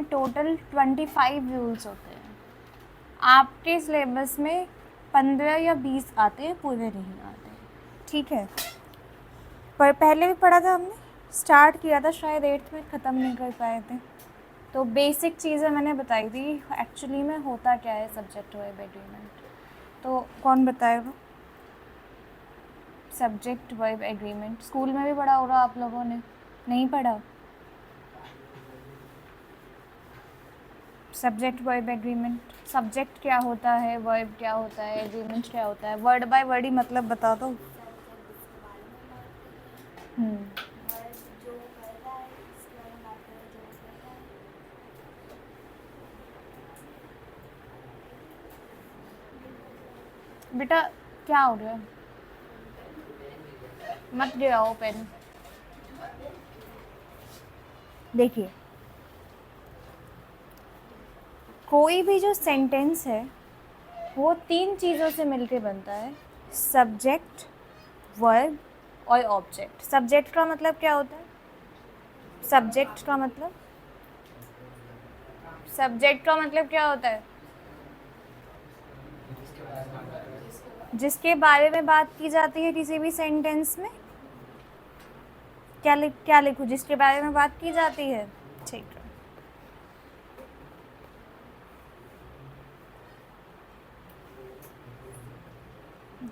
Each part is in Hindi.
टोटल 25 रूल्स होते हैं। आपके सिलेबस में 15 या 20 आते हैं, पूरे नहीं आते, ठीक है। पर पहले भी पढ़ा था हमने, स्टार्ट किया था शायद 8th में, ख़त्म नहीं कर पाए थे। तो बेसिक चीज़ें मैंने बताई थी एक्चुअली में होता क्या है सब्जेक्ट वर्ब एग्रीमेंट। तो कौन बताएगा? सब्जेक्ट वर्ब एग्रीमेंट स्कूल में भी पढ़ा होगा आप लोगों ने, नहीं पढ़ा? सब्जेक्ट वर्ब एग्रीमेंट, सब्जेक्ट क्या होता है, वर्ब क्या होता है, एग्रीमेंट क्या होता है? वर्ड बाय वर्ड ही मतलब बता दो। बेटा क्या हो रहा है? मत गिराओ पेन। देखिए, कोई भी जो सेंटेंस है वो 3 चीज़ों से मिलके बनता है, सब्जेक्ट, वर्ब और ऑब्जेक्ट। सब्जेक्ट का मतलब क्या होता है? सब्जेक्ट का मतलब क्या होता है? जिसके बारे में बात की जाती है किसी भी सेंटेंस में। क्या लिखूं? जिसके बारे में बात की जाती है, ठीक है।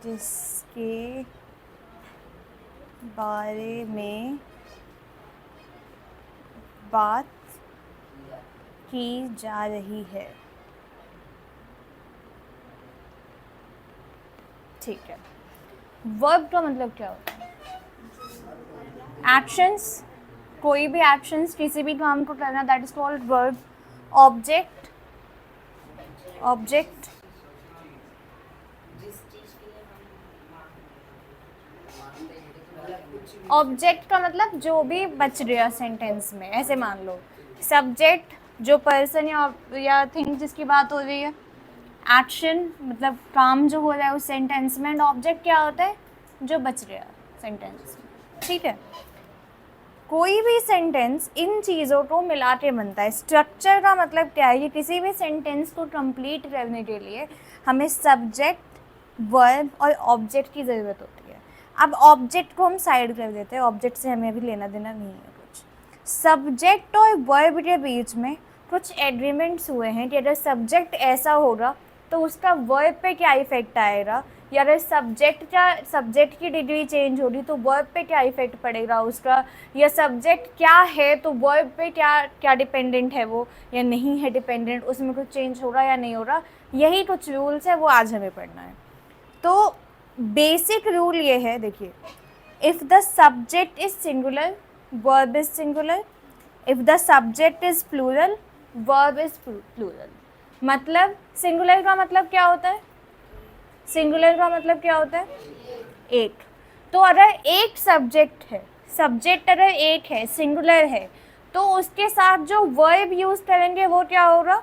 जिसके बारे में बात की जा रही है, ठीक है। वर्ब का मतलब क्या होता है? एक्शंस, कोई भी एक्शंस, किसी भी काम को करना, that is called verb. Object का मतलब जो भी बच गया सेंटेंस में, ऐसे मान लो। सब्जेक्ट जो पर्सन या थिंग जिसकी बात हो रही है। एक्शन मतलब काम जो हो रहा है उस सेंटेंस में। एंड ऑब्जेक्ट क्या होता है? जो बच गया सेंटेंस में, ठीक है। कोई भी सेंटेंस इन चीज़ों को मिला के बनता है। स्ट्रक्चर का मतलब क्या है? ये किसी भी सेंटेंस को कंप्लीट करने के लिए हमें सब्जेक्ट, वर्ब और ऑब्जेक्ट की ज़रूरत होती है। अब ऑब्जेक्ट को हम साइड कर देते हैं, ऑब्जेक्ट से हमें अभी लेना देना नहीं है कुछ। सब्जेक्ट और वर्ब के बीच में कुछ एग्रीमेंट्स हुए हैं कि अगर सब्जेक्ट ऐसा होगा तो उसका वर्ब पे क्या इफेक्ट आएगा, या अगर सब्जेक्ट की डिग्री चेंज होगी तो वर्ब पे क्या इफेक्ट पड़ेगा उसका, या सब्जेक्ट क्या है तो वर्ब पे क्या डिपेंडेंट है वो या नहीं है डिपेंडेंट, उसमें कुछ चेंज होगा या नहीं होगा। यही कुछ रूल्स है, वो आज हमें पढ़ना है। तो बेसिक रूल ये है, देखिए, if the subject is singular, verb is singular. If the subject is plural, verb is plural. मतलब सिंगुलर का मतलब क्या होता है? सिंगुलर का मतलब क्या होता है? एक। तो अगर एक सब्जेक्ट है, सब्जेक्ट अगर एक है, सिंगुलर है, तो उसके साथ जो वर्ब यूज करेंगे वो क्या होगा?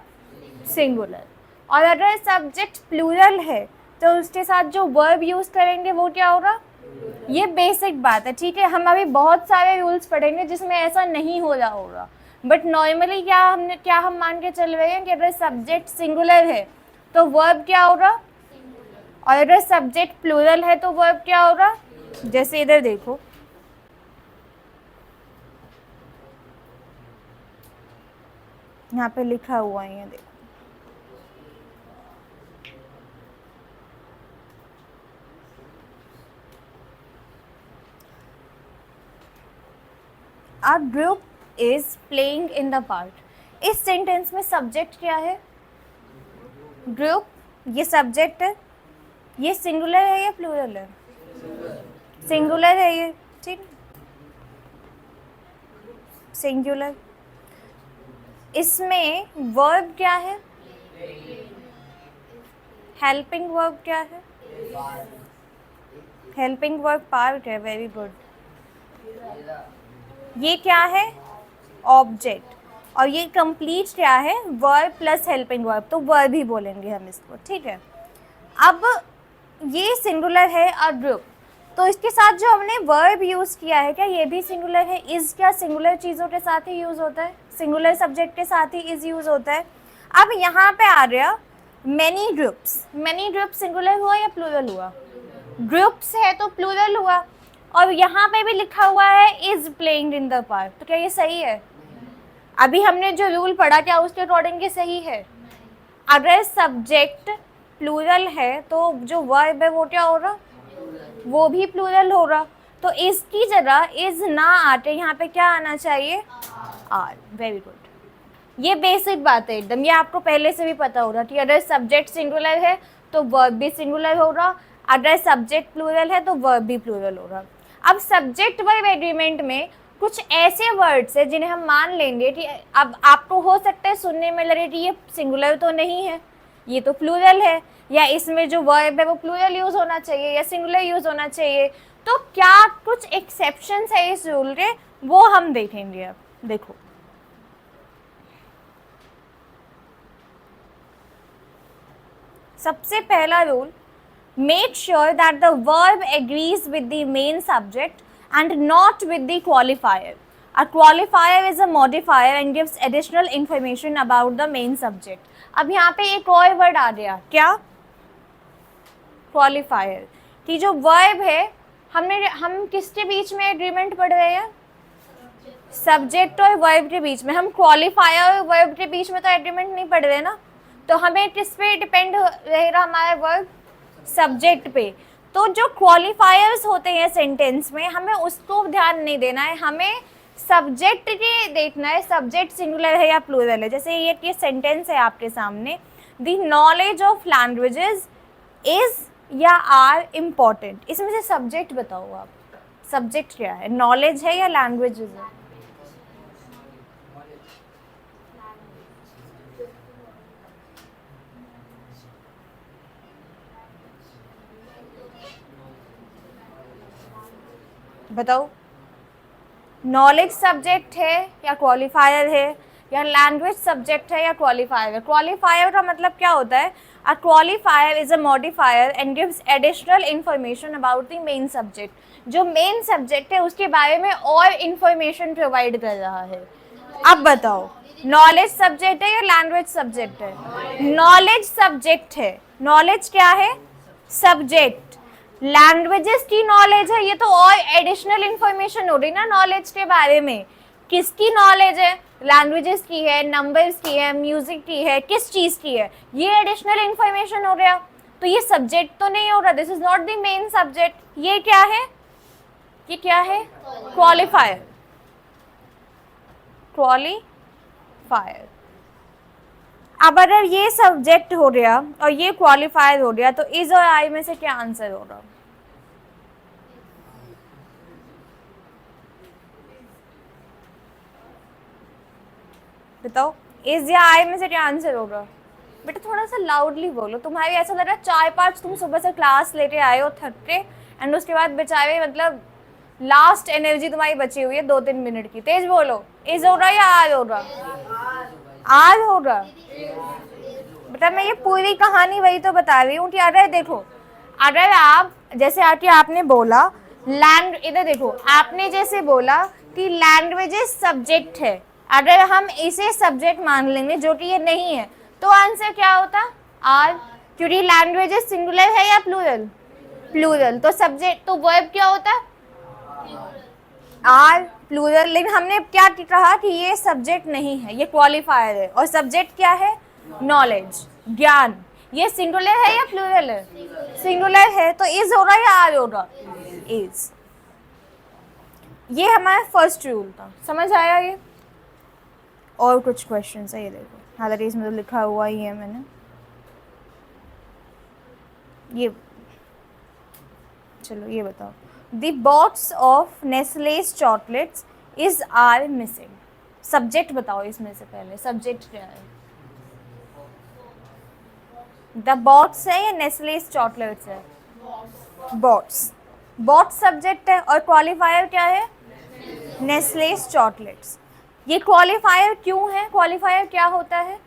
सिंगुलर। और अगर सब्जेक्ट प्लूरल है तो उसके साथ जो वर्ब यूज करेंगे वो क्या होगा? ये बेसिक बात है, ठीक है। हम अभी बहुत सारे रूल्स पढ़ेंगे जिसमें ऐसा नहीं हो रहा होगा, बट नॉर्मली क्या हम मान के चल रहे हैं कि अगर सब्जेक्ट सिंगुलर है तो वर्ब क्या होगा, और अगर सब्जेक्ट प्लूरल है तो वर्ब क्या होगा। जैसे इधर देखो, यहाँ पे लिखा हुआ है, ये देखो, A group is playing in the park। इस सेंटेंस में सब्जेक्ट क्या है? ग्रुप। ये सब्जेक्ट है। ये सिंगुलर है या प्लूरल है? सिंगुलर है ये, ठीक, सिंगुलर। इसमें वर्ब क्या है? हेल्पिंग वर्ब क्या है? हेल्पिंग वर्ब पार्ट है, वेरी गुड। ये क्या है? ऑब्जेक्ट। और ये कंप्लीट क्या है? वर्ब प्लस हेल्पिंग वर्ब, तो वर्ब ही बोलेंगे हम इसको, ठीक है। अब ये सिंगुलर है अ ग्रुप, तो इसके साथ जो हमने वर्ब यूज़ किया है क्या ये भी सिंगुलर है? इज़ क्या सिंगुलर चीज़ों के साथ ही यूज़ होता है? सिंगुलर सब्जेक्ट के साथ ही इज यूज होता है। अब यहाँ पे आ रहा many groups, many group singular हुआ या प्लूरल हुआ? ग्रुप्स है तो प्लूरल हुआ, और यहाँ पे भी लिखा हुआ है is playing in the park, तो क्या ये सही है? अभी हमने जो रूल पढ़ा क्या उसके अकॉर्डिंग ये सही है? अगर सब्जेक्ट प्लूरल है तो जो वर्ब है वो क्या हो रहा? वो भी प्लूरल हो रहा। तो इसकी जगह इज ना आते यहाँ पे क्या आना चाहिए? आर। वेरी गुड, ये बेसिक बात है एकदम, ये आपको पहले से भी पता हो रहा कि अगर सब्जेक्ट सिंगुलर है तो वर्ब भी सिंगुलर हो रहा, अगर सब्जेक्ट प्लूरल है तो वर्ब भी प्लूरल हो रहा। अब सब्जेक्ट वर्ब एग्रीमेंट में कुछ ऐसे वर्ड्स है जिन्हें हम मान लेंगे कि अब आपको हो सकता है सुनने में लगे कि ये सिंगुलर तो नहीं है, ये तो प्लूरल है, या इसमें जो वर्ब है वो प्लूरल यूज होना चाहिए या सिंगुलर यूज होना चाहिए। तो क्या कुछ एक्सेप्शंस है इस रूल के, वो हम देखेंगे। अब देखो, सबसे पहला rule, make sure that the verb agrees with the main subject and not with the qualifier. A qualifier is a modifier and gives additional information about the main subject. अब यहाँ पे एक और वर्ड आ गया, क्या? क्वालिफायर। कि जो वर्ब है हम किसके बीच में एग्रीमेंट पढ़ रहे हैं? सब्जेक्ट और वर्ब के बीच में। हम क्वालिफायर और वर्ब के बीच में तो एग्रीमेंट नहीं पढ़ रहे ना, तो हमें किस पे डिपेंड रहेगा हमारा वर्ब? सब्जेक्ट पे। तो जो क्वालिफायर्स होते हैं सेंटेंस में, हमें उसको ध्यान नहीं देना है, हमें सब्जेक्ट के देखना है, सब्जेक्ट सिंगुलर है या प्लूरल है। जैसे ये सेंटेंस है आपके सामने, the knowledge of languages is या आर इम्पॉर्टेंट, इसमें से सब्जेक्ट बताओ आप, सब्जेक्ट क्या है? नॉलेज है या लैंग्वेजेस है? बताओ, नॉलेज सब्जेक्ट है या क्वालिफायर है, या लैंग्वेज सब्जेक्ट है या क्वालिफायर है? क्वालिफायर का मतलब क्या होता है? A qualifier is a modifier and gives additional information about the main subject. जो मेन सब्जेक्ट है उसके बारे में और इंफॉर्मेशन प्रोवाइड कर रहा है। अब बताओ, नॉलेज सब्जेक्ट है या लैंग्वेज सब्जेक्ट है? नॉलेज सब्जेक्ट है। नॉलेज क्या है? सब्जेक्ट। लैंग्वेजेस की नॉलेज है, ये तो और एडिशनल इंफॉर्मेशन हो रही ना नॉलेज के बारे में। किसकी नॉलेज है? लैंग्वेजेस की है, नंबर्स की है, म्यूजिक की है, किस चीज़ की है? ये एडिशनल इंफॉर्मेशन हो गया, तो ये सब्जेक्ट तो नहीं हो रहा, this is not the main subject. ये क्या है? ये क्या है? क्वालिफायर। क्वालिफायर। अब अगर ये सब्जेक्ट हो गया और ये क्वालिफायर हो गया, तो इज और आई में से क्या आंसर होगा? बताओ, इज या आई में से क्या आंसर होगा? बेटा थोड़ा सा लाउडली बोलो, तुम्हारी ऐसा लग रहा है 4-5 तुम सुबह से क्लास लेके आए हो थक के, एंड उसके बाद बेचारे मतलब लास्ट एनर्जी तुम्हारी बची हुई है 2-3 मिनट की। तेज बोलो, इज होगा या आर होगा? आर होगा। बेटा मैं ये पूरी कहानी वही तो बता रही हूँ कि अगर देखो, अगर आप जैसे आके आपने बोला इधर देखो, आपने जैसे बोला कि लैंग्वेजेस सब्जेक्ट है, अगर हम इसे सब्जेक्ट मान लेंगे जो कि ये नहीं है, तो आंसर क्या होता? आर, क्योंकि लैंग्वेजेस सिंगुलर है या प्लूरल? प्लूरल। तो सब्जेक्ट तो वर्ब क्या होता? Are, plural. लेकिन हमने क्या कहा कि ये सब्जेक्ट नहीं है, ये क्वालिफायर है, और सब्जेक्ट क्या है? नॉलेज, ज्ञान। ये सिंगुलर है या प्लूरल है? सिंगुलर है, तो इज होगा या आर होगा? इज। ये हमारा फर्स्ट रूल था, समझ आया ये? और कुछ क्वेश्चन है, ये देखो, हालांकि इसमें तो लिखा हुआ ही है मैंने। ये चलो ये बताओ, the box of Nestle's chocolates is are missing. Subject बताओ इसमें से पहले, सब्जेक्ट क्या है? द बॉक्स है या नेस्लेस चॉकलेट्स है? बॉक्स। बॉक्स सब्जेक्ट है और क्वालिफायर क्या है? नेस्लेस चॉकलेट्स। ये क्वालिफायर क्यों है? क्वालिफायर क्या होता है?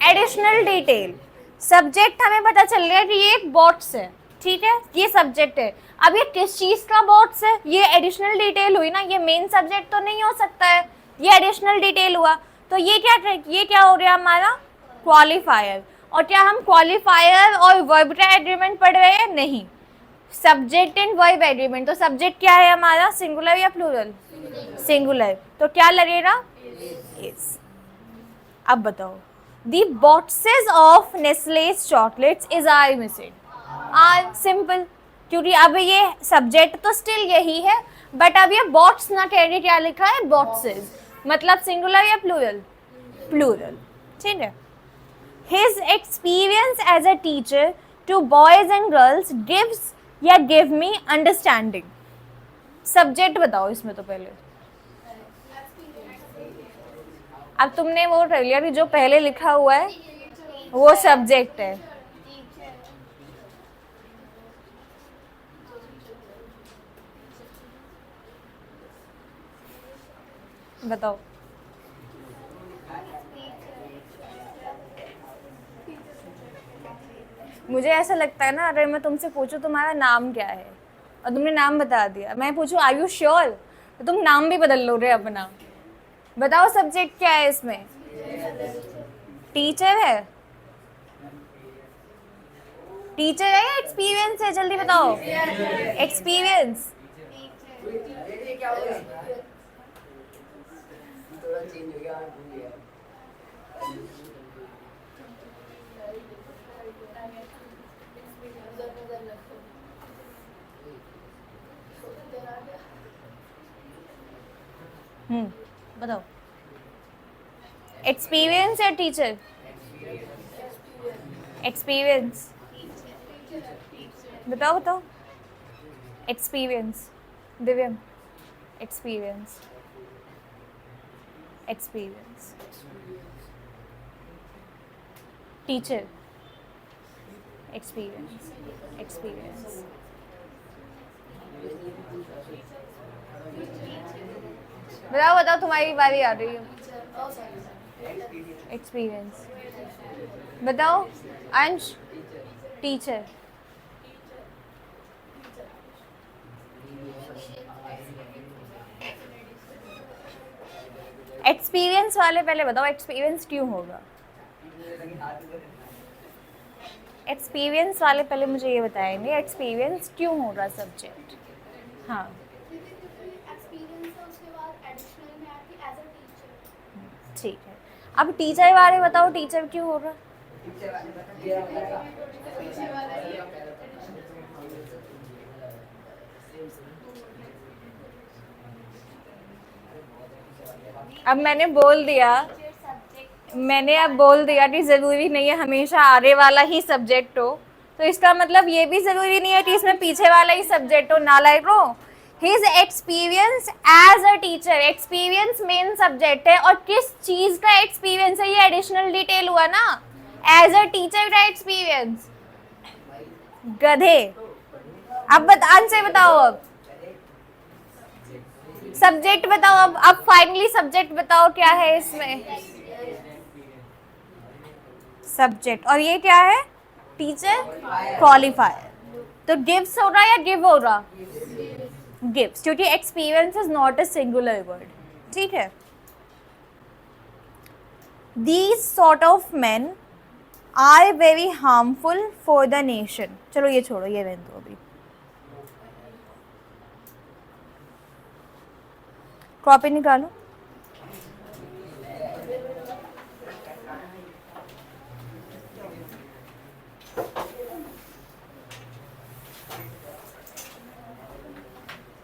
Additional detail. सब्जेक्ट हमें पता चल गया कि ये एक बॉक्स है, ठीक है, ये सब्जेक्ट है। अब ये किस चीज़ का बॉक्स है? ये एडिशनल डिटेल हुई ना, ये मेन सब्जेक्ट तो नहीं हो सकता है, ये एडिशनल डिटेल हुआ। तो ये क्या हो गया हमारा क्वालिफायर। और क्या हम क्वालिफायर और वर्ब का एग्रीमेंट पढ़ रहे हैं? नहीं, सब्जेक्ट एंड वर्ब एग्रीमेंट। तो सब्जेक्ट क्या है हमारा, सिंगुलर या प्लूरल? सिंगुलर। तो क्या लगेगा? इज। अब बताओ, the boxes of Nestle's chocolates is are missing. Are simple, क्योंकि अब ये सब्जेक्ट तो स्टिल यही है, बट अब ये बॉक्स ना कह के क्या लिखा है, बॉक्सेस। मतलब सिंगुलर या प्लूरल? प्लूरल। ठीक है। His experience as a teacher to boys and girls gives या give me understanding। सब्जेक्ट बताओ इसमें तो पहले। अब तुमने वो कर लिया कि जो पहले लिखा हुआ है वो सब्जेक्ट है। बताओ। मुझे ऐसा लगता है ना, अगर मैं तुमसे पूछूं तुम्हारा नाम क्या है और तुमने नाम बता दिया, मैं पूछूं आर यू श्योर, तो तुम नाम भी बदल लोगे अपना। बताओ सब्जेक्ट क्या है इसमें? टीचर है। टीचर है या एक्सपीरियंस है? जल्दी बताओ। एक्सपीरियंस। बताओ, एक्सपीरियंस या टीचर? एक्सपीरियंस। बताओ बताओ। Experience. Divyam, experience. Experience. Teacher. Experience. Experience. बताओ बताओ, तुम्हारी बारी आ रही है। एक्सपीरियंस। बताओ अंश। टीचर। एक्सपीरियंस वाले पहले बताओ, एक्सपीरियंस क्यों होगा? एक्सपीरियंस वाले पहले मुझे ये बताएंगे एक्सपीरियंस क्यों होगा सब्जेक्ट। हाँ ठीक है। अब टीचर वाले बताओ, टीचर क्यों होगा? अब मैंने अब बोल दिया कि ज़रूरी नहीं है हमेशा आगे वाला ही सब्जेक्ट हो, तो इसका मतलब ये भी ज़रूरी नहीं है कि इसमें पीछे वाला ही सब्जेक्ट हो। नालायक हो। His experience as a teacher, experience main subject है, और किस चीज़ का एक्सपीरियंस है, ये एडिशनल डिटेल हुआ ना। एज अ टीचर का एक्सपीरियंस। गधे। अब आंसर बताओ। अब सब्जेक्ट बताओ। अब फाइनली सब्जेक्ट बताओ क्या है इसमें? सब्जेक्ट। और ये क्या है? Teacher qualifier. तो गिव्स होगा या गिव होगा? गिव्स, क्योंकि experience is not a singular word. ठीक है। These sort of men are very harmful for the nation। चलो ये छोड़ो, ये रहने दो अभी। कॉपी निकालो।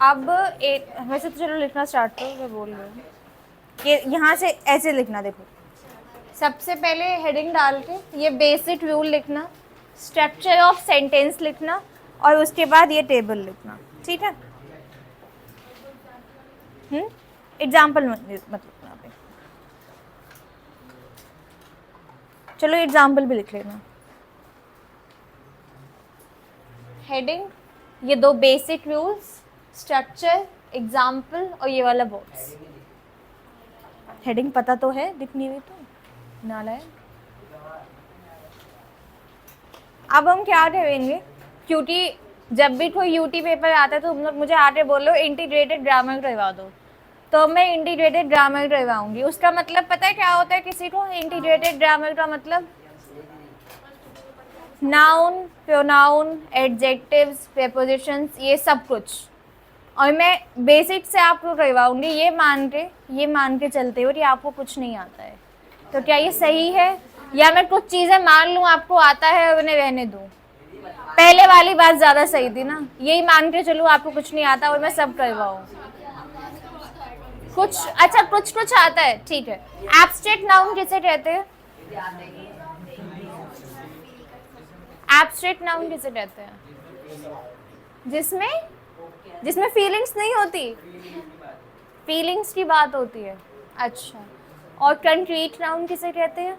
अब एक वैसे तो चलो लिखना स्टार्ट करो, मैं बोल रही हूँ कि यहाँ से ऐसे लिखना। देखो, सबसे पहले हेडिंग डाल के ये बेसिक रूल लिखना, स्ट्रक्चर ऑफ सेंटेंस लिखना, और उसके बाद ये टेबल लिखना। ठीक है। एग्जाम्पल मतलब यहाँ पे चलो एग्जाम्पल भी लिख लेना। हेडिंग, ये दो बेसिक रूल्स, स्ट्रक्चर, एग्जाम्पल, और ये वाला बॉक्स। हेडिंग पता तो है, दिखनी हुई तो नाला है। अब हम क्या करेंगे, क्योंकि जब भी कोई यूटी पेपर आता है तो तुम लोग मुझे आगे बोलो इंटीग्रेटेड ग्रामर करवा दो, तो मैं इंटीग्रेटेड ग्रामर करवाऊंगी। उसका मतलब पता है क्या होता है किसी को? इंटीग्रेटेड ग्रामर का मतलब नाउन, प्रोनाउन, एडजेक्टिव्स, प्रीपोजिशंस, ये सब कुछ। और मैं बेसिक से आपको करवाऊंगी ये मान के चलते हो कि आपको कुछ नहीं आता है। तो क्या ये सही है? या मैं कुछ चीज़ें मान लूँ आपको आता है और उन्हें रहने दूँ? पहले वाली बात ज़्यादा सही थी ना, यही मान के चलूँ आपको कुछ नहीं आता और मैं सब करवाऊँ। कुछ अच्छा कुछ आता है, ठीक है। एब्स्ट्रैक्ट नाउन किसे कहते हैं? एब्स्ट्रैक्ट नाउन किसे कहते हैं? जिसमें फीलिंग्स नहीं होती, फीलिंग्स की बात होती है। अच्छा, और कंक्रीट नाउन किसे कहते हैं?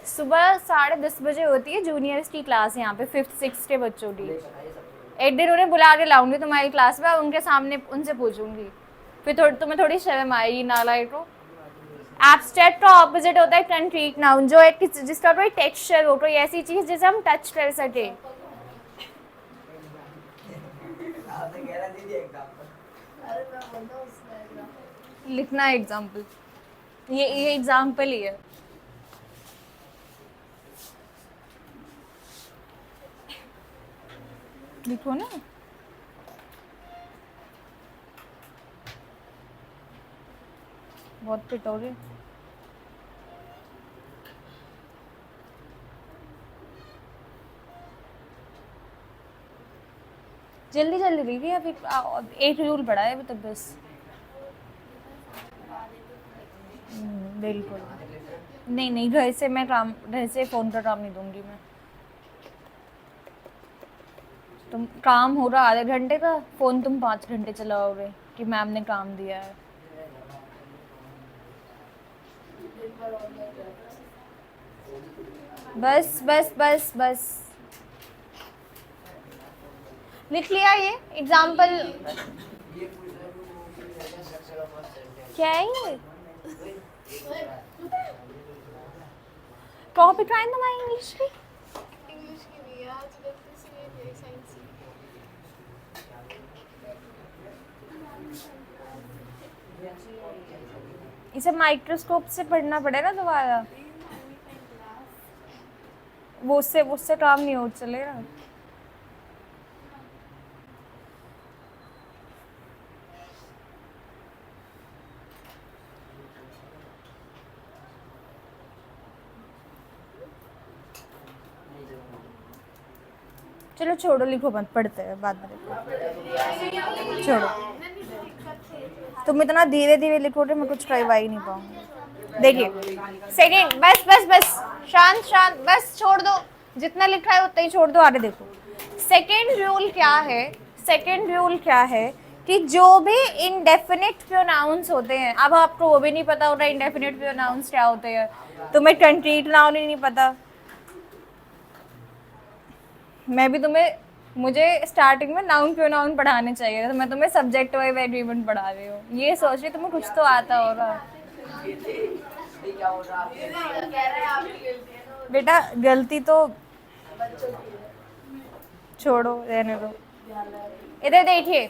सुबह 10:30 बजे होती है जूनियर्स की क्लास यहाँ पे, 5th 6th के बच्चों की। एक दिन उन्हें बुला के लाऊंगी तुम्हारी क्लास में, उनके सामने उनसे पूछूंगी, फिर तुम्हें थोड़ी शर्म आएगी नालायक को। एब्स्ट्रैक्ट का ऑपोजिट होता है कंक्रीट नाउन, जो एक जिसका कोई टेक्सचर हो, कोई ऐसी चीज जिसे हम टच कर सके। लिखना एग्जाम्पल, ये एग्जाम्पल ही है। लिखो ना। बहुत पिटोगे। जल्दी जल्दी लिखिए, अभी एक रूल पड़ा है अभी तक बस। बिल्कुल नहीं, घर से फ़ोन का काम नहीं दूंगी मैं। तुम काम हो रहा आधे घंटे का, फ़ोन तुम 5 घंटे चलाओगे कि मैम ने काम दिया है। बस बस बस बस लिख लिया ये एग्जाम्पल। क्या है ये? कॉपी ट्राइन तुम्हारी इंग्लिश की? इसे माइक्रोस्कोप से पढ़ना पड़ेगा दोबारा, वो उससे काम नहीं हो चलेगा। चलो छोड़ो, लिखो मत, पढ़ते हैं बाद में लिखो। छोड़ो, तुम इतना धीरे धीरे लिखोगे मैं कुछ करवा ही नहीं पाऊंगी। देखिए सेकंड, बस बस बस शांत बस छोड़ दो, जितना लिखा है उतना ही छोड़ दो, आगे देखो। सेकंड रूल क्या है कि जो भी इंडेफिनिट प्रोनाउंस होते हैं, अब आपको वो भी नहीं पता होता इंडेफिनिट प्रोनाउंस क्या होते हैं, तुम्हें कंक्रीट नाउन ही नहीं पता। मैं भी मुझे स्टार्टिंग में नाउन प्रोनाउन पढ़ाने चाहिए, तो मैं तुम्हें सब्जेक्ट वाइज एग्रीमेंट पढ़ा रही हूँ। ये सोच रही तुम्हें कुछ तो आता होगा। बेटा गलती तो छोड़ो, रहने दो। इधर देखिए,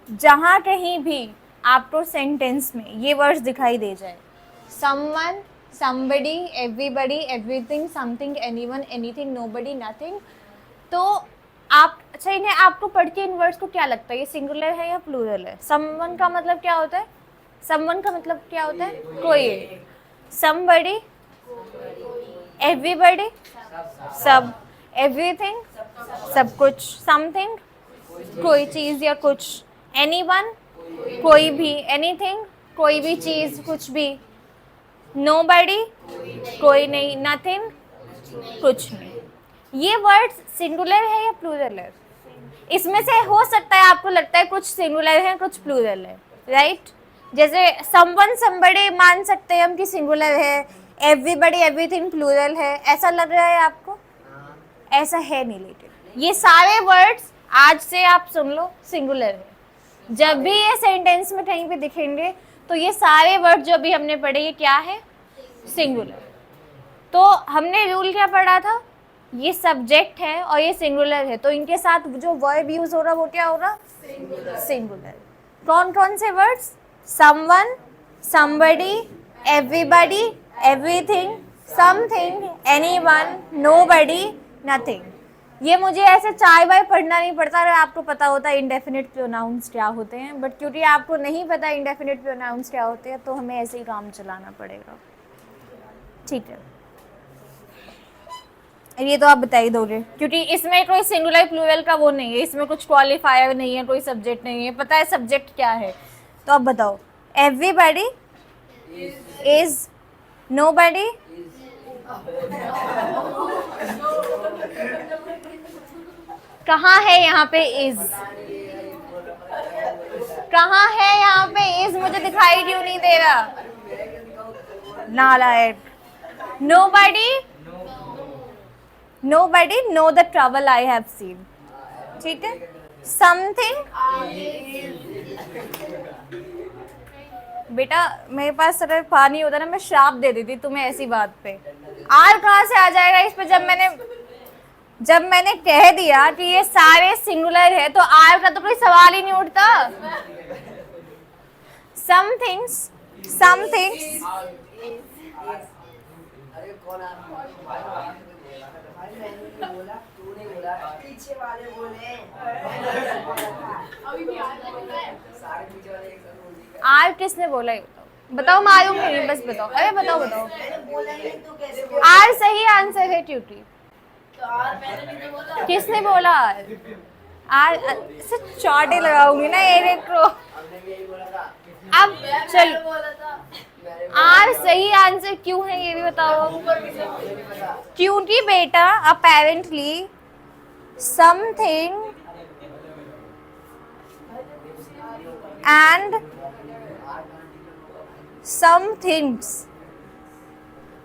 जहाँ कहीं भी आपको सेंटेंस में ये वर्ड्स दिखाई दे जाए, someone, somebody, everybody, everything, something, anyone, anything, nobody, nothing, तो आप अच्छा इन्हें आपको पढ़ के इन वर्ड्स को क्या लगता है, ये सिंगुलर है या प्लूरल है? समवन का मतलब क्या होता है? कोई। somebody, everybody, सब, everything, सब कुछ, something, कोई चीज़ या कुछ, anyone, कोई भी, anything, कोई भी चीज़, कुछ भी, nobody, कोई नहीं, nothing, कुछ नहीं। ये वर्ड सिंगुलर है या प्लूरल है? इसमें से हो सकता है आपको लगता है कुछ सिंगुलर है कुछ प्लूरल है, राइट? जैसे someone, somebody मान सकते हैं हम कि सिंगुलर है, everybody, everything प्लूरल है, ऐसा लग रहा है आपको? ऐसा है नहीं, लेकिन ये सारे वर्ड्स आज से आप सुन लो सिंगुलर है। जब भी ये सेंटेंस में कहीं पे दिखेंगे तो ये सारे वर्ड जो भी हमने पढ़े ये क्या है? सिंगुलर। तो हमने रूल क्या पढ़ा था? ये सब्जेक्ट है और ये सिंगुलर है, तो इनके साथ जो वर्ब यूज हो रहा वो क्या हो रहा? सिंगुलर। कौन कौन से words? Someone, somebody, everybody, everything, something, anyone, nobody, nothing. ये मुझे ऐसे चाय बाय पढ़ना नहीं पड़ता, अगर आपको पता होता इंडेफिनिट प्रोनाउंस क्या होते हैं, बट क्योंकि आपको नहीं पता इंडेफिनिट प्रोनाउंस क्या होते हैं तो हमें ऐसे ही काम चलाना पड़ेगा। ठीक है, ये तो आप बता ही दोगे क्योंकि इसमें कोई सिंगुलर प्लूरल का वो नहीं है, इसमें कुछ क्वालिफायर नहीं है, कोई सब्जेक्ट नहीं है, पता है सब्जेक्ट क्या है। तो अब बताओ, एवरीबडी इज, नोबडी, कहाँ है यहाँ पे इज? कहाँ है यहाँ पे इज? मुझे दिखाई क्यों नहीं दे रहा? नालायक। nobody know the trouble I have seen। ठीक है, something, बेटा मेरे पास अगर पानी होता ना मैं श्राप दे देती तुम्हें ऐसी बात पे। आर कहाँ से आ जाएगा इस पे? जब मैंने कह दिया कि ये सारे सिंगुलर है तो आर का तो कोई सवाल ही नहीं उठता। some things आर किसने बोला? बताओ, मालूम नहीं, बस बताओ। अरे बताओ आर सही आंसर है ट्यूटी। किसने बोला आर? से चाटे लगाऊंगी ना एक को। अब चल, आर सही आंसर क्यों है ये भी बताओ। क्योंकि बेटा apparently something and some things,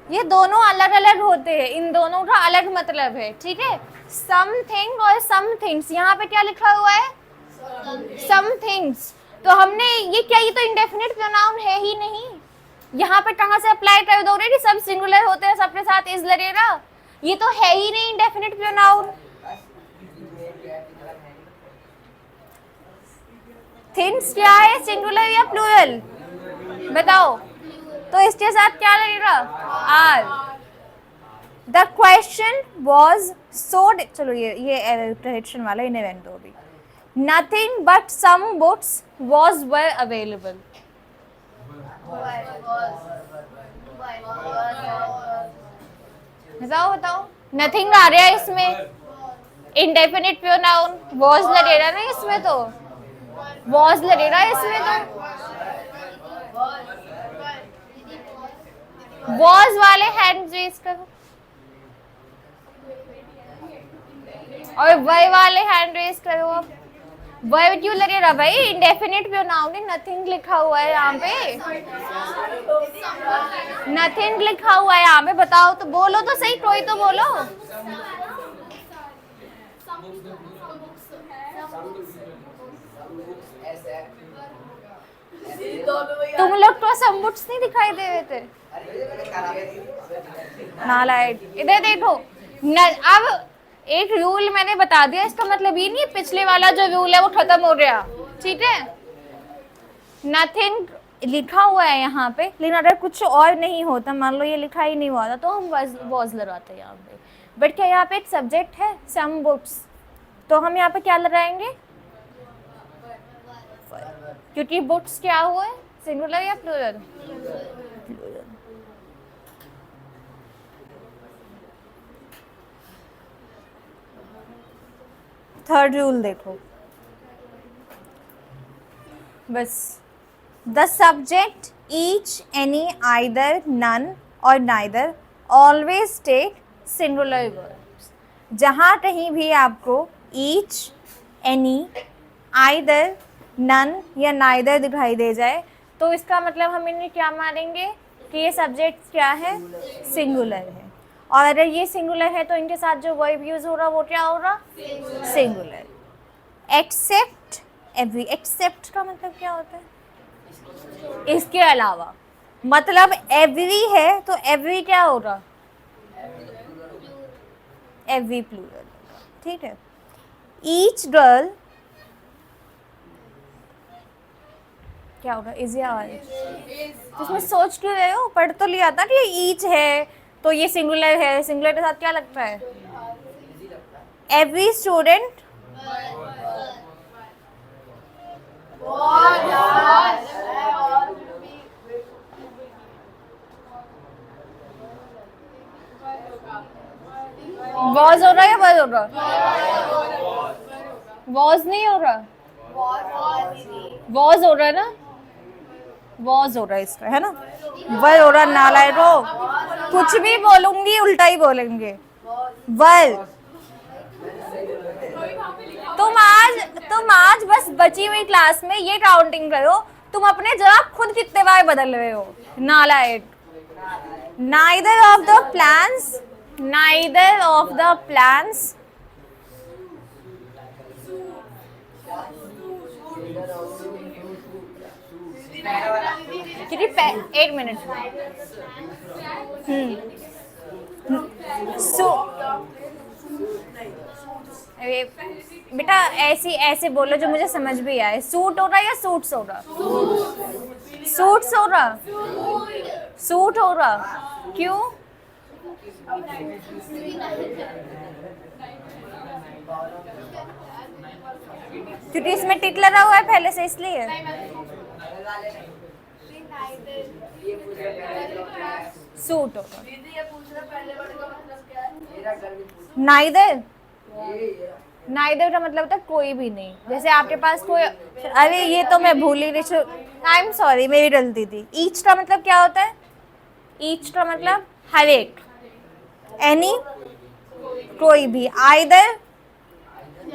ये दोनों अलग अलग होते हैं, इन दोनों का अलग मतलब है। ठीक है, समथिंग और सम थिंग्स, यहाँ पे क्या लिखा हुआ है? Some things. तो हमने ये क्या, ये तो इंडेफिनिट प्रोनाउन है ही नहीं। यहाँ पे कहाँ से अप्लाई कर दोगे कि सब सिंगुलर होते हैं, सबके साथ इज लगेगा? ये तो है ही नहीं इंडेफिनिट प्रोनाउन। थिंग्स क्या है, सिंगुलर या प्लूरल? बताओ। तो इसके साथ क्या लगेगा? Are. The question was so, चलो ये करेक्शन वाला इन्हें रहने दो अभी। Nothing but some books was were available. बताओ, नथिंग आ रहा है इसमें, इंडेफिनिट प्रोनाउन वॉज लगेगा ना इसमें, तो वॉज लगेगा इसमें, तो वॉज वाले हैंड रेज करो और वर वाले हैंड रेज करो। अब वर क्यों लगेगा भाई? इंडेफिनिट प्रोनाउन है, नथिंग लिखा हुआ है यहाँ पे, नथिंग लिखा हुआ है यहाँ पे। बताओ तो, बोलो तो सही, कोई तो बोलो। तुम लोग तो सब बुक्स नहीं दिखाई दे रहे थे? नालायक। इधर देखो अब एक रूल मैंने बता दिया, इसका मतलब ये नहीं पिछले वाला जो रूल है वो खत्म हो गया। ठीक है, नथिंग लिखा हुआ है यहाँ पे, लेकिन अगर कुछ और नहीं होता, मान लो ये लिखा ही नहीं हुआ था, तो हम वॉज लगाते हैं यहाँ पे। बट क्या यहाँ पे एक सब्जेक्ट है सम बुक्स, तो हम यहाँ पे क्या लगाएंगे? क्योंकि बुक्स क्या हुआ है, सिंगुलर या प्लूरल? थर्ड रूल देखो बस, the subject each, any, either, none और neither always take singular verbs. जहाँ कहीं भी आपको ईच, एनी, आइदर, नन या नाइदर दिखाई दे जाए तो इसका मतलब हम इन्हें क्या मानेंगे कि ये सब्जेक्ट क्या है, सिंगुलर है। और अगर ये सिंगुलर है तो इनके साथ जो वर्ब यूज हो रहा वो क्या होगा, सिंगुलर। एक्सेप्ट एवरी, एक्सेप्ट का मतलब क्या होता है? इसके अलावा, मतलब एवरी है तो एवरी क्या होगा? एवरी प्लूरल, ठीक है। ईच गर्ल, क्या होगा, इज या आर? इसमें सोच क्यों रहे हो, पढ़ तो लिया था कि ईच है तो ये सिंगुलर है, सिंगुलर के साथ क्या लगता है? एवरी स्टूडेंट, वॉज हो रहा है या वॉज हो रहा? वॉज नहीं हो रहा, वॉज हो रहा है ना, वॉज हो रहा है इसका, है ना, वह हो रहा, नालायको, कुछ भी बोलूंगी उल्टा ही बोलेंगे, वह। तुम आज बस बची हुई क्लास में ये काउंटिंग करो, तुम अपने जवाब खुद कितने बार बदल रहे हो, नालायक। Neither of the plans, neither of the plans एक मिनट, बेटा ऐसे बोलो जो मुझे समझ भी आए। सूट हो रहा या सूट्स हो रहा? सूट्स हो रहा, सूट हो रहा, क्यों? क्योंकि इसमें टिक लगा हुआ है पहले से, इसलिए। सूट होगा। नाइदर, नाइदर का मतलब था कोई भी नहीं। जैसे आपके पास कोई, अरे ये तो मैं भूल ही रही, आई एम सॉरी, मेरी गलती थी। ईच का मतलब क्या होता है? ईच का मतलब हर एक, एनी, कोई भी। आइदर,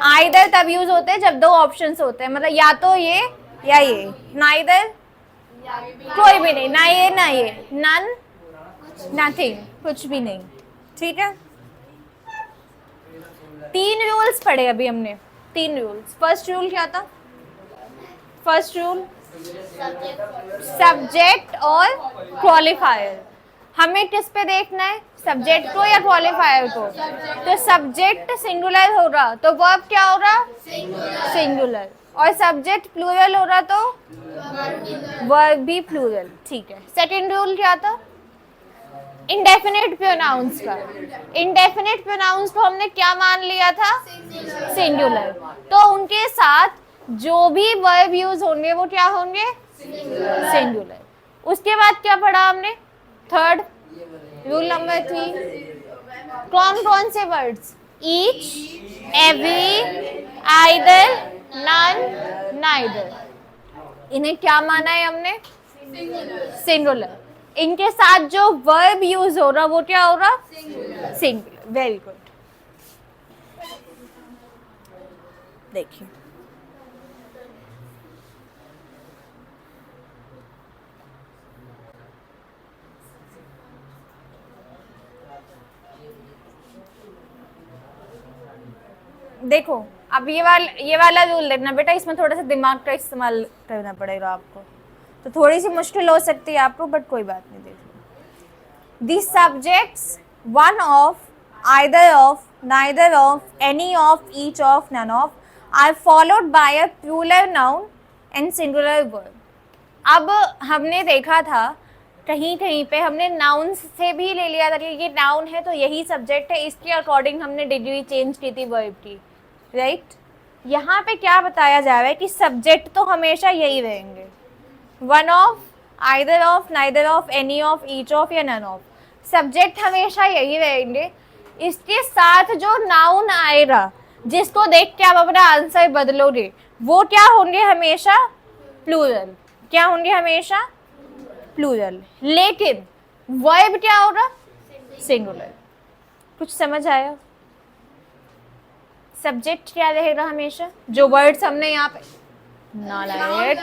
आइदर तब यूज होते हैं जब दो ऑप्शंस होते हैं, मतलब या तो ये या ये। नाइदर कोई भी नहीं, ना ये ना ये, नन, नथिंग, कुछ भी नहीं, ठीक है। 3 रूल्स पढ़े अभी हमने, 3 रूल्स। फर्स्ट रूल क्या था? फर्स्ट रूल सब्जेक्ट और क्वालिफायर। हमें किस पे देखना है, सब्जेक्ट को या क्वालिफायर को? तो सब्जेक्ट सिंगुलर हो रहा तो वर्ब क्या हो रहा? सिंगुलर। और सब्जेक्ट प्लूरल हो रहा तो वर्ब भी प्लूरल, ठीक है। सेकंड रूल क्या था? इंडेफिनिट प्रोनाउंस का। इंडेफिनिट प्रोनाउंस को हमने क्या मान लिया था? सिंगुलर। तो उनके साथ जो भी वर्ब यूज होंगे वो क्या होंगे? सिंगुलर। उसके बाद क्या पढ़ा हमने? थर्ड रूल नंबर 3, कौन कौन से words? Each, every, either, none, neither. इन्हें क्या माना है हमने? सिंगुलर। इनके साथ जो वर्ब यूज हो रहा वो क्या हो रहा? सिंगुलर। Very good. देखिए देखो, अब ये वाला रूल देखना बेटा, इसमें थोड़ा सा दिमाग का इस्तेमाल करना पड़ेगा आपको, तो थोड़ी सी मुश्किल हो सकती है आपको, बट कोई बात नहीं। देखो, the subjects one of, either of, neither of, any of, each of, none of are followed by a plural noun and singular verb. अब हमने देखा था कहीं कहीं पे हमने नाउन से भी ले लिया था कि ये नाउन है तो यही सब्जेक्ट है, इसके अकॉर्डिंग हमने डिग्री चेंज की थी वर्ब की, राइट। यहाँ पे क्या बताया जा रहा है कि सब्जेक्ट तो हमेशा यही रहेंगे, one of, either of, neither of, any of, each of या नन ऑफ। सब्जेक्ट हमेशा यही रहेंगे। इसके साथ जो नाउन आएगा जिसको देख के आप अपना आंसर बदलोगे वो क्या होंगे? हमेशा प्लूरल। क्या होंगे? हमेशा प्लूरल। लेकिन वर्ब क्या होगा? सिंगुलर। कुछ समझ आया? सब्जेक्ट क्या रहेगा हमेशा? जो वर्ड्स हमने यहाँ पे, नालायक,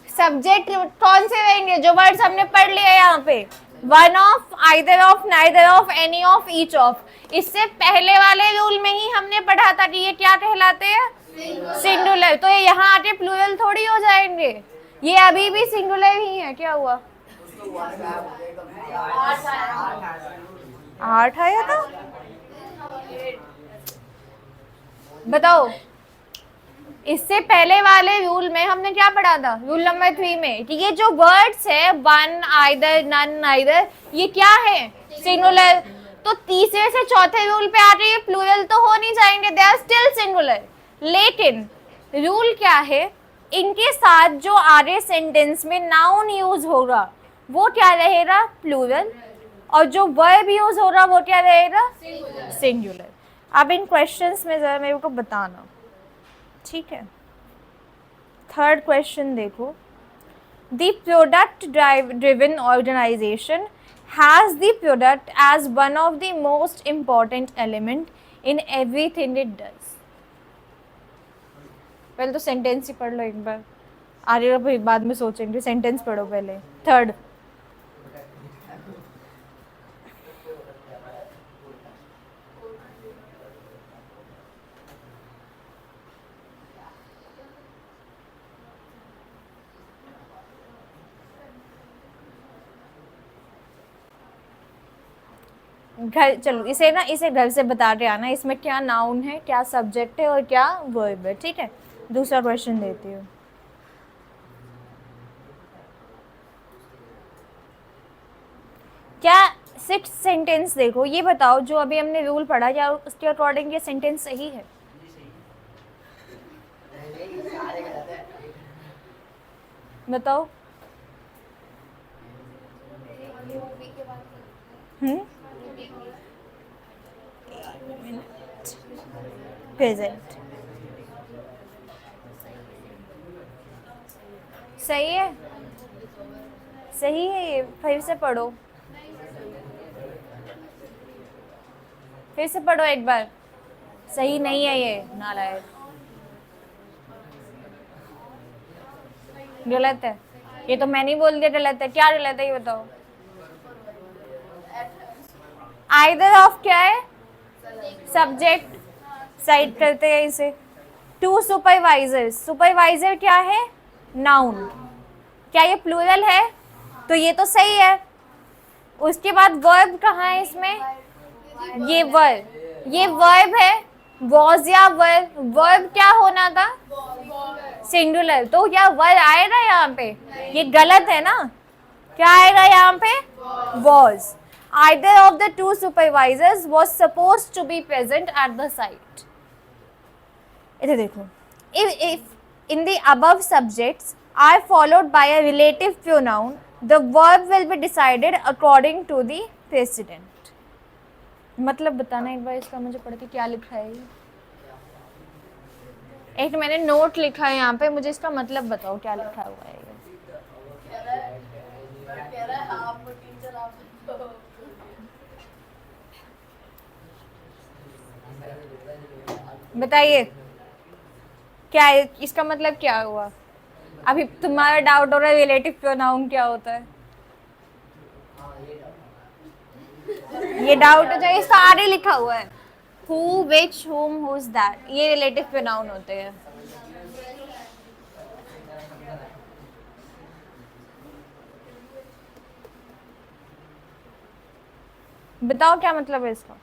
सब्जेक्ट कौन से रहेंगे? जो वर्ड्स हमने पढ़ लिया यहाँ पे, one of, either of, neither of, any of, each of. इससे पहले वाले रूल में ही हमने पढ़ा था कि ये क्या कहलाते हैं? सिंगुलर। तो ये यहाँ आके प्लूरल थोड़ी हो जाएंगे, ये अभी भी सिंगुलर ही है। क्या हुआ? 8 आया था? बताओ, इससे पहले वाले रूल में हमने क्या पढ़ा था, रूल नंबर 3 में, कि ये जो वर्ड्स है वन, आइदर, नन, नाइदर, ये क्या है, सिंगुलर। तो तीसरे से चौथे रूल पे आ रही है, प्लूरल तो हो नहीं जाएंगे, दे आर स्टिल सिंगुलर। लेकिन रूल क्या है, इनके साथ जो आगे सेंटेंस में नाउन यूज होगा वो क्या रहेगा, प्लूरल, और जो वर्ब यूज हो रहा वो क्या रहेगा, सिंगुलर। अब इन क्वेश्चंस में जरा मेरे को बताना, ठीक है। थर्ड क्वेश्चन देखो, the product driven organization has the product as one of the most important element in everything it does. पहले तो सेंटेंस ही पढ़ लो एक बार, आगे का फिर बाद में सोचेंगे, सेंटेंस पढ़ो पहले। थर्ड, घर, चलो इसे ना, इसे घर से बताते आना, इसमें क्या नाउन है, क्या सब्जेक्ट है और क्या वर्ब है, ठीक है। दूसरा क्वेश्चन देती हूँ, क्या 6 सेंटेंस देखो, ये बताओ जो अभी हमने रूल पढ़ा, क्या उसके अकॉर्डिंग ये सेंटेंस सही है? बताओ। प्रेजेंट सही है, सही है, ये फिर से पढ़ो, फिर से पढ़ो एक बार, सही नहीं है ये, नालायक, गलत है ये, तो मैंने बोल दिया गलत है। क्या गलत है ये बताओ? आइदर ऑफ क्या है, सब्जेक्ट, साइड करते हैं इसे। टू सुपरवाइजर्स, सुपरवाइजर क्या है, नाउन, क्या ये प्लूरल है? तो ये तो सही है। उसके बाद वर्ब कहाँ है इसमें, ये वर्ब है, वॉज या वर्ब क्या होना था, सिंगुलर, तो क्या वर्ब आएगा यहाँ पे? ये गलत है ना, क्या आएगा यहाँ पे, was. Either of the two supervisors was supposed to be present at the site. इधर देखो, if in the above subjects are followed by a relative pronoun, the verb will be decided according to the precedent. मतलब बताना एक बार इसका, मुझे पढ़ के क्या लिखा है। एक मैंने नोट लिखा है यहाँ पे, मुझे इसका मतलब बताओ क्या लिखा हुआ है। बताइए क्या है इसका मतलब, क्या हुआ? अभी तुम्हारा डाउट हो रहा है रिलेटिव प्रोनाउन क्या होता है, ये डाउट है जो इसका आगे लिखा हुआ है, हु, विच, हुम, हुज, दैट, ये रिलेटिव प्रोनाउन होते हैं। बताओ क्या मतलब है इसका?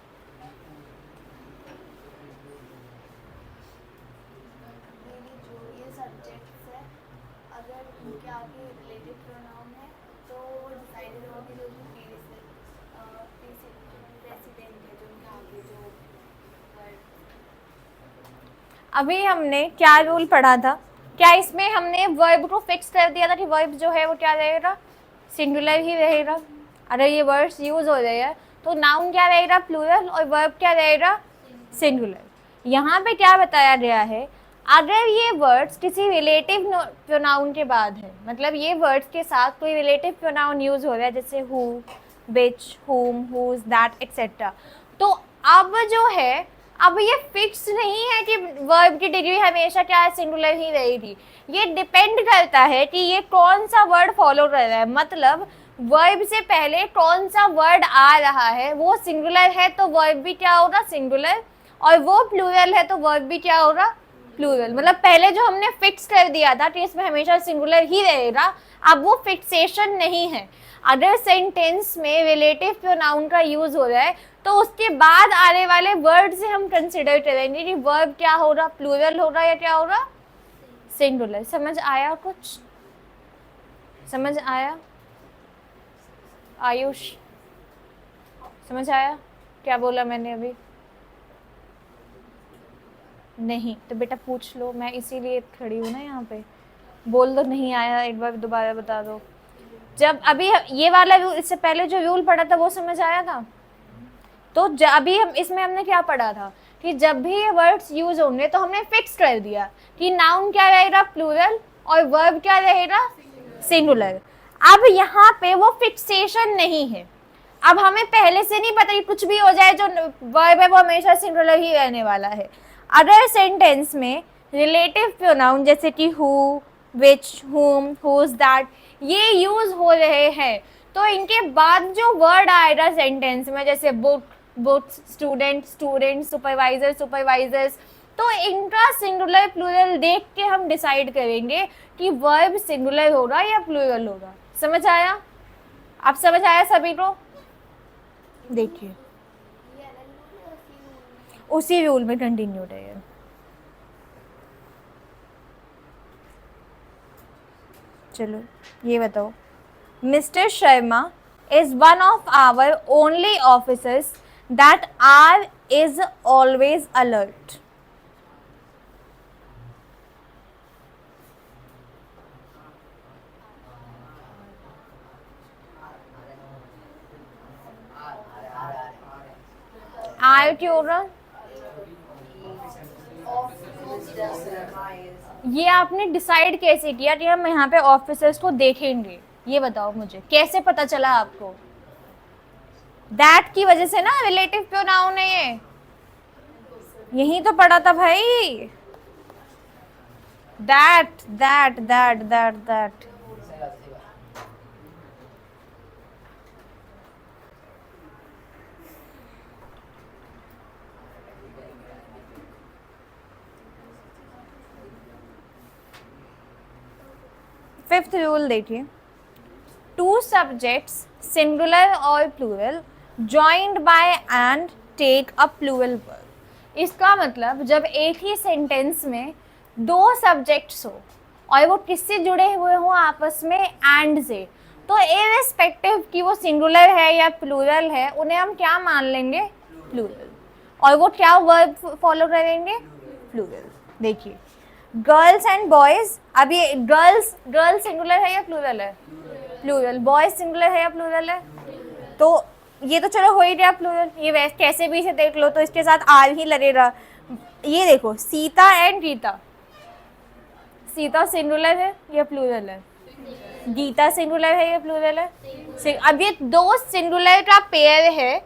अभी हमने क्या रूल पढ़ा था, क्या इसमें हमने वर्ब को फिक्स कर दिया था कि वर्ब जो है वो क्या रहेगा, सिंगुलर ही रहेगा। अगर ये वर्ड्स यूज हो रहे हैं तो नाउन क्या रहेगा, प्लूरल, और वर्ब क्या रहेगा, सिंगुलर। यहाँ पे क्या बताया गया है, अगर ये वर्ड्स किसी रिलेटिव प्रोनाउन के बाद है, मतलब ये वर्ड्स के साथ कोई रिलेटिव प्रोनाउन यूज हो रहा है, जैसे हु, विच, हुम, हुज, दैट एक्सेट्रा, तो अब जो है, अब ये फिक्स नहीं है कि वर्ब की डिग्री हमेशा क्या है, सिंगुलर ही रहेगी। ये डिपेंड करता है कि ये कौन सा वर्ड फॉलो कर रहा है, मतलब वर्ब से पहले कौन सा वर्ड आ रहा है, वो सिंगुलर है तो वर्ब भी क्या होगा, सिंगुलर, और वो प्लूरल है तो वर्ब भी क्या होगा, प्लूरल। मतलब पहले जो हमने फिक्स कर दिया था कि इसमें हमेशा सिंगुलर ही रहेगा, अब वो फिक्सेशन नहीं है। अगर सेंटेंस में रिलेटिव प्रोनाउन का यूज हो रहा है तो उसके बाद आने वाले वर्ड से हम कंसिडर करेंगे कि वर्ब क्या हो रहा, प्लूरल हो रहा या क्या हो रहा, सिंगुलर। समझ आया? कुछ समझ आया? आयुष समझ आया क्या बोला मैंने अभी? नहीं तो बेटा पूछ लो, मैं इसीलिए खड़ी हूँ ना यहाँ पे। बोल दो नहीं आया, एक बार दोबारा बता दो। जब अभी ये वाला रूल, इससे पहले जो रूल पढ़ा था वो समझ आया था? तो अभी हम इसमें हमने क्या पढ़ा था कि जब भी ये वर्ड्स यूज होंगे तो हमने फिक्स कर दिया कि नाउन क्या रहेगा, प्लूरल, और वर्ब क्या रहेगा, सिंगुलर। अब यहाँ पे वो फिक्सेशन नहीं है। अब हमें पहले से नहीं पता कि कुछ भी हो जाए, जो वर्ब है वो हमेशा सिंगुलर ही रहने वाला है। अदर सेंटेंस में रिलेटिव प्रोनाउन जैसे कि हु, विच, हुम, हुज, दैट, ये यूज हो रहे हैं तो इनके बाद जो वर्ड आएगा सेंटेंस में, जैसे book, books, student, students, supervisor, supervisors, तो इनका सिंगुलर प्लूरल देख के हम डिसाइड करेंगे कि वर्ब सिंगुलर होगा या प्लूरल होगा। समझ आया? अब समझ आया सभी को? देखिए उसी रूल में कंटिन्यू रहे। चलो ये बताओ, mister Sharma is one of our only officers that is always alert. Are क्यों होगा? ये आपने डिसाइड कैसे किया कि हम यहाँ पे ऑफिसर्स को देखेंगे? ये बताओ मुझे, कैसे पता चला आपको? दैट की वजह से ना, रिलेटिव प्रोनाउन है ये, यही तो पढ़ा था भाई। That that that that that fifth rule देखिए, टू सब्जेक्ट्स सिंगुलर और plural joined by and take a plural verb. इसका मतलब जब एक ही सेंटेंस में दो सब्जेक्ट्स हो और वो किससे जुड़े हुए हो आपस में, एंड से, तो इररिस्पेक्टिव कि वो सिंगुलर है या प्लूरल है, उन्हें हम क्या मान लेंगे, प्लूरल। और वो क्या वर्ब फॉलो करेंगे, प्लूरल। देखिए गर्ल्स एंड बॉयज, अब ये गर्ल्स सिंगुलर है या प्लूरल है, प्लूरल। बॉयज सिंगुलर है या प्लूरल है? तो ये तो चलो हो ही गया प्लूरल, ये वैसे कैसे भी इसे देख लो तो इसके साथ आर ही लगेगा। ये देखो सीता एंड गीता, सीता सिंगुलर है या प्लूरल है, गीता सिंगुलर है या प्लूरल है? अब ये दो सिंगुलर का पेयर है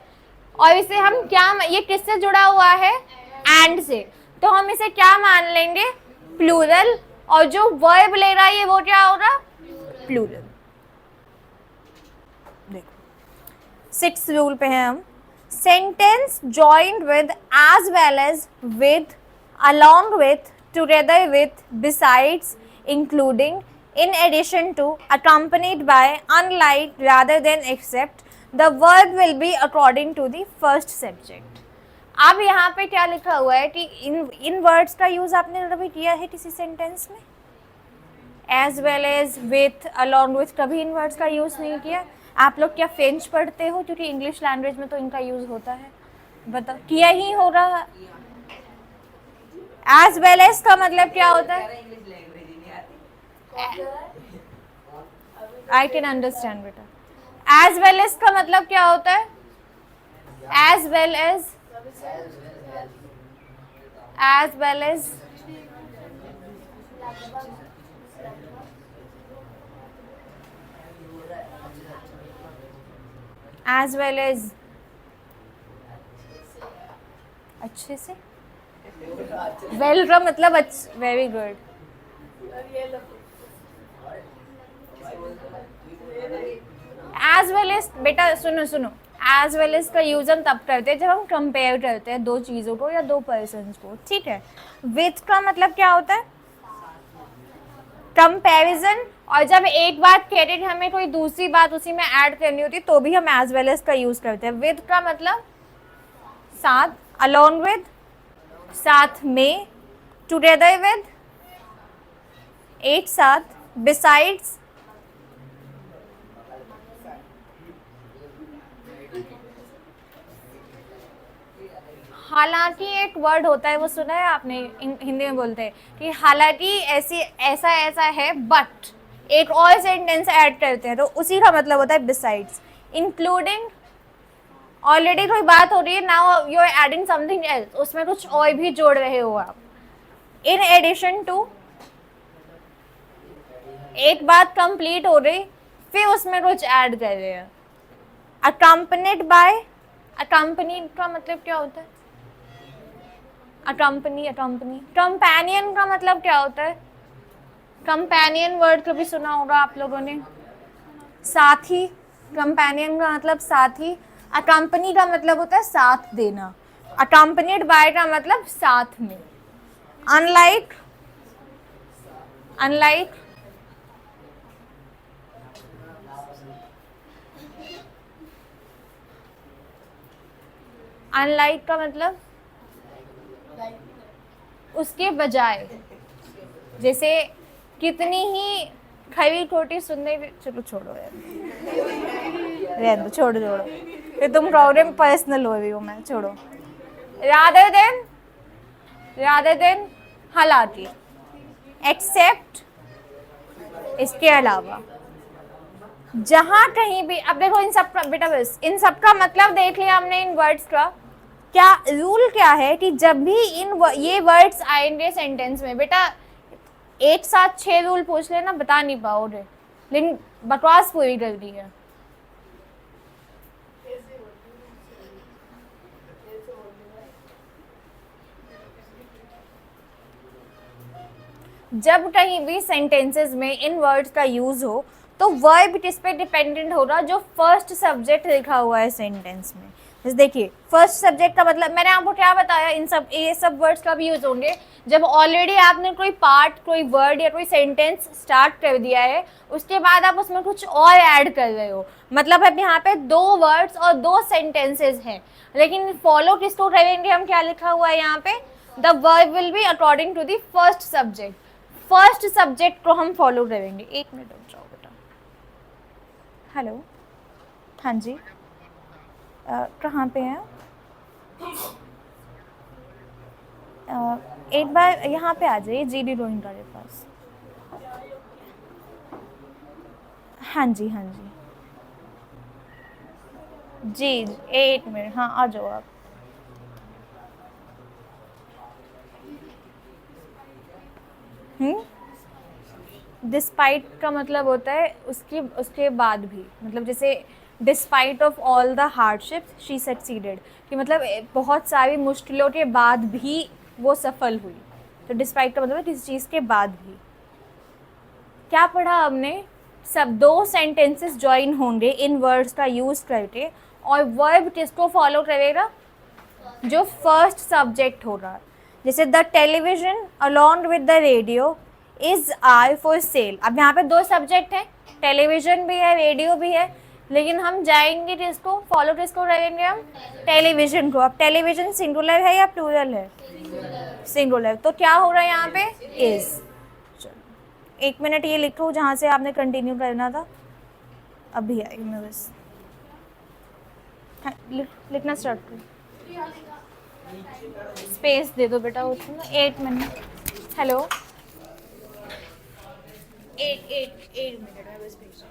और इसे हम क्या, ये किससे जुड़ा हुआ है, एंड से, तो हम इसे क्या मान लेंगे, प्लूरल। और जो वर्ब ले रहा है वो क्या होगा, प्लूरल। देखो सिक्स्थ रूल पे हैं हम, sentence joined with, as well as with, along with, together with, besides, including, in addition to, accompanied by, unlike, rather than, except, the verb will be according to the first subject. अब यहाँ पे क्या लिखा हुआ है कि इन वर्ड्स का यूज आपने कभी किया है किसी सेंटेंस में? As well as, with, along with, कभी इन वर्ड्स का यूज नहीं किया। आप लोग क्या फ्रेंच पढ़ते हो? क्योंकि इंग्लिश लैंग्वेज में तो इनका यूज होता है। बताओ, किया ही होगा। एज वेल एज का मतलब क्या होता है? आई कैन अंडरस्टैंड बेटा। एज वेल एज का मतलब क्या होता है? As well as, as well as, as well as, अच्छे से, वेल का मतलब very good. As well as बेटा सुनो सुनो, एज वेल एज का यूज हम तब करते हैं जब हम कंपेयर करते हैं दो चीज़ों को या दो पर्सन को, ठीक है। विथ का मतलब क्या होता है? कंपैरिजन। और जब एक बात कह रहे हमें कोई दूसरी बात उसी में ऐड करनी होती तो भी हम एज वेल एज का यूज करते हैं। विद का मतलब साथ, अलोन विद साथ में, टुगेदर विद एक साथ, बिसाइड्स हालांकि एक वर्ड होता है वो सुना है आपने, हिंदी में बोलते हैं कि हालांकि ऐसी ऐसा ऐसा है बट एक और सेंटेंस ऐड करते हैं तो उसी का मतलब होता है बिसाइड्स। इंक्लूडिंग, ऑलरेडी कोई बात हो रही है, now you are adding something else, उसमें कुछ और भी जोड़ रहे हो आप। इन एडिशन टू, एक बात कंप्लीट हो रही फिर उसमें कुछ ऐड कर रहे हैं। अकम्पनीड बाय, अकम्पनीड का मतलब क्या होता है? Accompany, accompany. कंपेनियन का मतलब क्या होता है? कंपेनियन वर्ड कभी सुना होगा आप लोगों ने, साथी। कंपेनियन का मतलब साथी। अकम्पनी का मतलब होता है साथ देना। अकम्पनीड बाय का मतलब साथ में। अनलाइक, अनलाइक अनलाइक का मतलब उसके बजाय। जैसे कितनी ही खरी खोटी सुनने, चलो छोड़ो यार, रहने दो, छोड़ो छोड़ो, फिर तुम कहोगे पर्सनल हो रही हो मैं, छोड़ो। रादर देन हालांकि, एक्सेप्ट इसके अलावा, जहां कहीं भी। अब देखो इन सब का बेटा, बस इन सब का मतलब देख लिया हमने इन वर्ड्स का। क्या रूल क्या है कि जब भी ये वर्ड्स आएंगे सेंटेंस में, बेटा एक साथ 6 रूल पूछ लेना बता नहीं पाओगे, लेकिन बकवास पूरी कर दी है। जब कहीं भी सेंटेंसेस में इन वर्ड्स का यूज हो तो वर्ब किस पे डिपेंडेंट होगा? जो फर्स्ट सब्जेक्ट लिखा हुआ है सेंटेंस में। जैसे देखिए फर्स्ट सब्जेक्ट का मतलब मैंने आपको क्या बताया, इन सब ये सब वर्ड्स का भी यूज होंगे जब ऑलरेडी आपने कोई पार्ट, कोई वर्ड या कोई सेंटेंस स्टार्ट कर दिया है, उसके बाद आप उसमें कुछ और ऐड कर रहे हो। मतलब अब यहाँ पे 2 वर्ड्स और 2 सेंटेंसेस हैं, लेकिन फॉलो किसको करेंगे हम? क्या लिखा हुआ है यहाँ पे? The verb will be according to the first subject. First subject को हम फॉलो करेंगे। 1 मिनट रुक जाओ बेटा। हेलो, हाँ जी, कहाँ पे हैं? एक बार यहाँ पे आ जाइए जीडी रोइंग के पास। हाँ जी, हाँ जी जी, 1 मिनट, हाँ आ जाओ आप। डिस्पाइट का मतलब होता है उसके बाद भी, मतलब जैसे despite of all the hardships she succeeded, कि मतलब बहुत सारी मुश्किलों के बाद भी वो सफल हुई। तो डिस्पाइट का मतलब है किसी चीज़ के बाद भी। क्या पढ़ा हमने? सब 2 सेंटेंसेस ज्वाइन होंगे इन वर्ड्स का यूज करके, और वर्ब किसको फॉलो करेगा? जो फर्स्ट सब्जेक्ट होगा। जैसे the television along with the radio is are for sale. अब यहाँ पे 2 सब्जेक्ट हैं, टेलीविजन भी है रेडियो भी है, लेकिन हम जाएंगे किसको फॉलो, किसको करेंगे हम? टेलीविजन को। अब टेलीविजन सिंगुलर है या प्लूरल है? सिंगुलर। तो क्या हो रहा है यहाँ पे? इज। चलो 1 मिनट ये लिखो जहाँ से आपने कंटिन्यू करना था, अभी आएगी मैं बस। हाँ, लिखना स्टार्ट करो। स्पेस दे दो बेटा उसमें। 1 मिनट। हेलो, एक मिनट में बस भेज।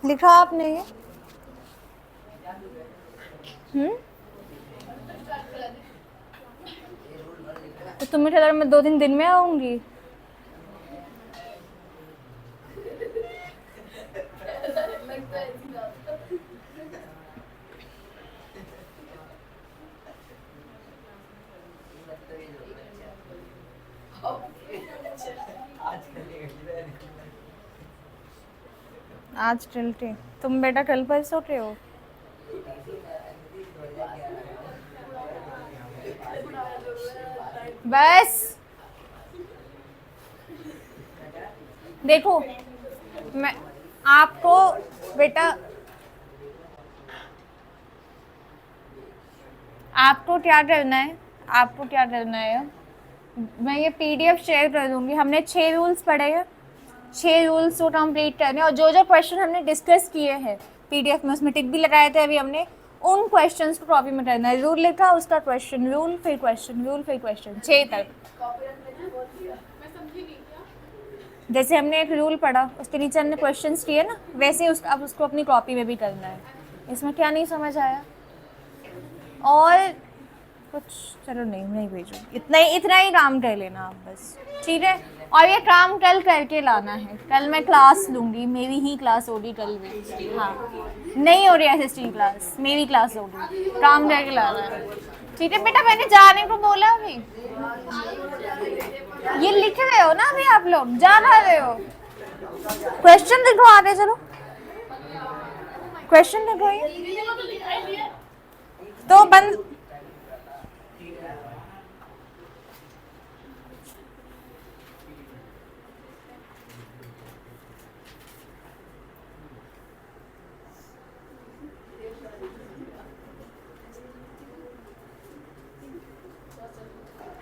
लिखा आपने ये? तो तुम्हें ठहरा, मैं 2-3 दिन में आऊंगी। आज टिल्टे, तुम बेटा कल पर सो रहे हो? बस देखो, मैं आपको बेटा, आपको क्या करना है, आपको क्या करना है, मैं ये पीडीएफ शेयर कर दूंगी। हमने 6 रूल्स पढ़े हैं, 6 रूल्स को कंप्लीट करने, और जो जो क्वेश्चन हमने डिस्कस किए हैं पीडीएफ में, उसमें टिक भी लगाए थे अभी हमने, उन क्वेश्चंस को कॉपी में करना है। रूल लिखा, उसका क्वेश्चन, रूल फिर क्वेश्चन, रूल फिर क्वेश्चन, 6 तक। जैसे हमने एक रूल पढ़ा, उसके नीचे हमने क्वेश्चंस किए ना, वैसे अब उसको अपनी कॉपी में भी करना है। इसमें क्या नहीं समझ आया? और कुछ, चलो नहीं भेजो, इतना ही काम कर लेना आप बस, ठीक है? और ये काम कल करके लाना है। कल मैं क्लास लूँगी, मेरी ही क्लास होगी कल भी। हाँ, नहीं हो रही एसएसटी क्लास, मेरी क्लास होगी, काम करके लाना है, ठीक है बेटा? मैंने जाने को बोला अभी। ये लिख रहे हो ना अभी आप लोग, जा रहे हो? क्वेश्चन लिखो आगे, चलो क्वेश्चन लिखो। ये तो बंद,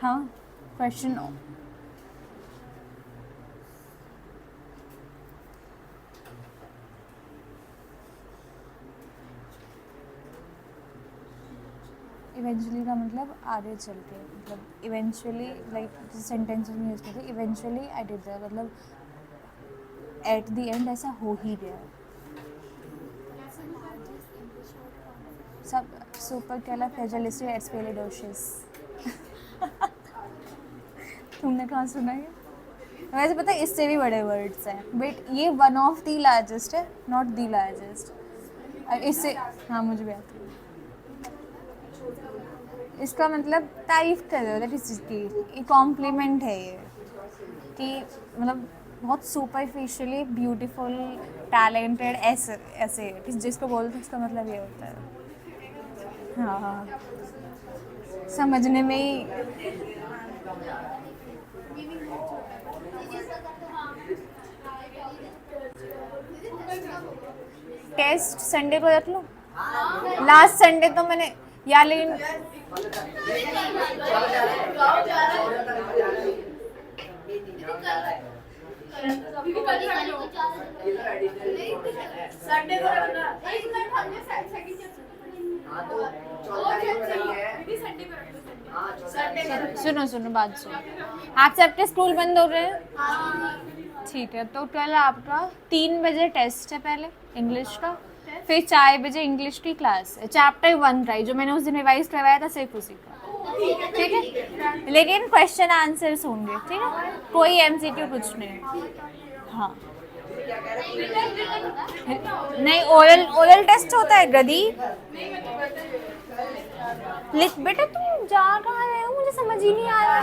हाँ क्वेश्चन इवेंचुअली का मतलब आगे चल के, मतलब इवेंचुअली लाइक सेंटेंस में यूज करते, इवेंचुअली आई डिड दैट, मतलब एट द एंड ऐसा हो ही गया। सब सुपर कैलाफ्रेजिलिस्टिक्सपिलिडोशियस तुमने कहाँ सुना है? वैसे पता है इससे भी बड़े वर्ड्स हैं, बट ये वन ऑफ द लार्जेस्ट है, नॉट द लार्जेस्ट। इससे, हाँ मुझे भी आती है। इसका मतलब तारीफ कर रहे हो दैट इज की, कॉम्प्लीमेंट है ये, कि मतलब बहुत सुपरफिशियली ब्यूटीफुल, टैलेंटेड, ऐसे जिसको बोलते हैं उसका मतलब ये होता है। हाँ, समझने में ही। टेस्ट संडे को रख लो, लास्ट संडे तो मैंने या, लेकिन सुनो बात सुनो, आप सबके स्कूल बंद हो रहे हैं, ठीक है? तो कल आपका 3 बजे टेस्ट है पहले इंग्लिश का, फिर 4 बजे इंग्लिश की क्लास है, चैप्टर 1 का, जो मैंने उस दिन रिवाइज करवाया था सिर्फ उसी का, ठीक है? लेकिन क्वेश्चन आंसर्स होंगे, ठीक है? कोई एमसीक्यू कुछ नहीं। हाँ नहीं, ओरल टेस्ट होता है गधी। लिख बेटा, तुम जा कहाँ रहे हो, मुझे समझ ही नहीं आ रहा।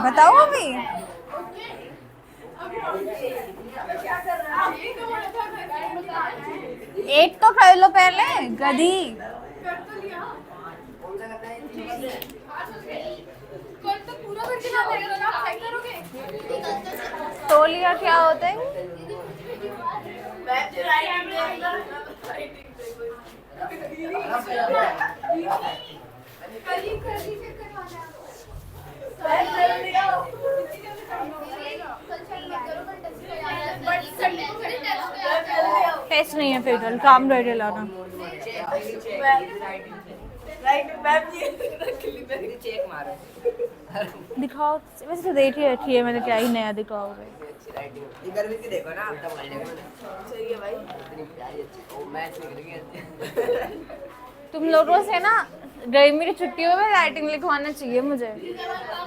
बताओ अभी। एक तो कर लो पहले, गधी। तौलिया क्या होता है? टेस्ट नहीं है फिर कल, काम करके लाना। राइट मैम, ये चेक मारो। दिखाओ, वैसे तो देख ही रखी है मैंने, क्या ही नया दिखाओगे। अच्छी राइटिंग इधर भी देखो ना, तब मार लेगा मैंने। सही है भाई, इतनी प्यारी अच्छी ओ मैच निकल गया। तुम लोगों से ना गर्मी की छुट्टियों में राइटिंग लिखवाना चाहिए मुझे,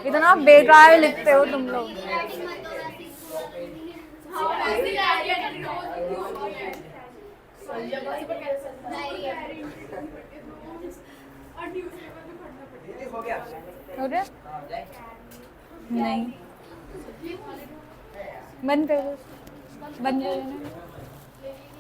इतना बेकार लिखते हो तुम लोग। हो गया हो गया? नहीं, बंद कर दो, बंद कर देना।